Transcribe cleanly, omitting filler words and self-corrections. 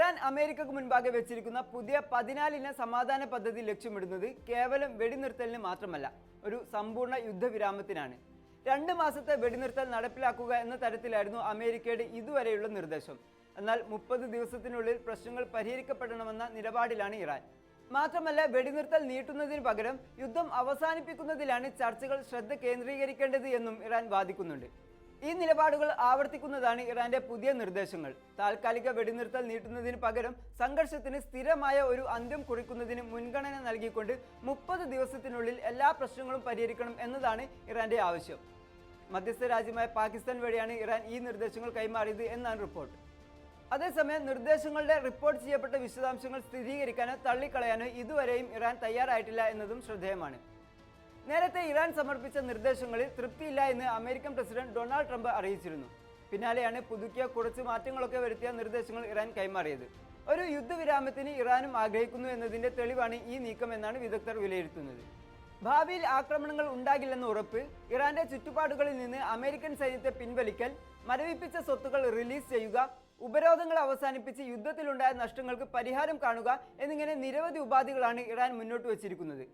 Iran അമേരിക്കക്ക് മുൻപാകെ വെച്ചിരിക്കുന്ന പുതിയ 14 സമാധാന പദ്ധതി ലക്ഷ്യമിടുന്നത് കേവലം വെടിനിർത്തലിന് മാത്രമല്ല, ഒരു സമ്പൂർണ്ണ യുദ്ധവിരാമത്തിനാണ്. 2 മാസത്തെ വെടിനിർത്തൽ നടപ്പിലാക്കുക എന്ന തരത്തിലായിരുന്നു അമേരിക്കയുടെ ഇതുവരെയുള്ള നിർദ്ദേശം. എന്നാൽ 30 ദിവസത്തിനുള്ളിൽ പ്രശ്നങ്ങൾ പരിഹരിക്കപ്പെടണമെന്ന നിലപാടിലാണ് ഇറാൻ. മാത്രമല്ല, വെടിനിർത്തൽ നീട്ടുന്നതിന് പകരം യുദ്ധം അവസാനിപ്പിക്കുന്നതിലാണ് ചർച്ചകൾ ശ്രദ്ധ കേന്ദ്രീകരിക്കേണ്ടത് എന്നും ഇറാൻ വാദിക്കുന്നുണ്ട്. ഈ നിലപാടുകൾ ആവർത്തിക്കുന്നതാണ് ഇറാന്റെ പുതിയ നിർദ്ദേശങ്ങൾ. താൽക്കാലിക വെടിനിർത്തൽ നീട്ടുന്നതിന് പകരം സംഘർഷത്തിന് സ്ഥിരമായ ഒരു അന്ത്യം കുറിക്കുന്നതിന് മുൻഗണന നൽകിക്കൊണ്ട് 30 ദിവസത്തിനുള്ളിൽ എല്ലാ പ്രശ്നങ്ങളും പരിഹരിക്കണം എന്നതാണ് ഇറാന്റെ ആവശ്യം. മധ്യസ്ഥ രാജ്യമായ പാകിസ്ഥാൻ വഴിയാണ് ഇറാൻ ഈ നിർദ്ദേശങ്ങൾ കൈമാറിയത് എന്നാണ് റിപ്പോർട്ട്. അതേസമയം നിർദ്ദേശങ്ങളുടെ റിപ്പോർട്ട് ചെയ്യപ്പെട്ട വിശദാംശങ്ങൾ സ്ഥിരീകരിക്കാനോ തള്ളിക്കളയാനോ ഇതുവരെയും ഇറാൻ തയ്യാറായിട്ടില്ല എന്നതും ശ്രദ്ധേയമാണ്. നേരത്തെ ഇറാൻ സമർപ്പിച്ച നിർദ്ദേശങ്ങളിൽ തൃപ്തിയില്ല എന്ന് അമേരിക്കൻ പ്രസിഡന്റ് ഡൊണാൾഡ് ട്രംപ് അറിയിച്ചിരുന്നു. പിന്നാലെയാണ് പുതുക്കിയ കുറച്ച് മാറ്റങ്ങളൊക്കെ വരുത്തിയ നിർദ്ദേശങ്ങൾ ഇറാൻ കൈമാറിയത്. ഒരു യുദ്ധവിരാമത്തിന് ഇറാനും ആഗ്രഹിക്കുന്നു എന്നതിന്റെ തെളിവാണ് ഈ നീക്കം എന്നാണ് വിദഗ്ധർ വിലയിരുത്തുന്നത്. ഭാവിയിൽ ആക്രമണങ്ങൾ ഉണ്ടാകില്ലെന്ന ഉറപ്പ്, ഇറാന്റെ ചുറ്റുപാടുകളിൽ നിന്ന് അമേരിക്കൻ സൈന്യത്തെ പിൻവലിക്കൽ, മരവിപ്പിച്ച സ്വത്തുക്കൾ റിലീസ് ചെയ്യുക, ഉപരോധങ്ങൾ അവസാനിപ്പിച്ച് യുദ്ധത്തിലുണ്ടായ നഷ്ടങ്ങൾക്ക് പരിഹാരം കാണുക എന്നിങ്ങനെ നിരവധി ഉപാധികളാണ് ഇറാൻ മുന്നോട്ട് വച്ചിരിക്കുന്നത്.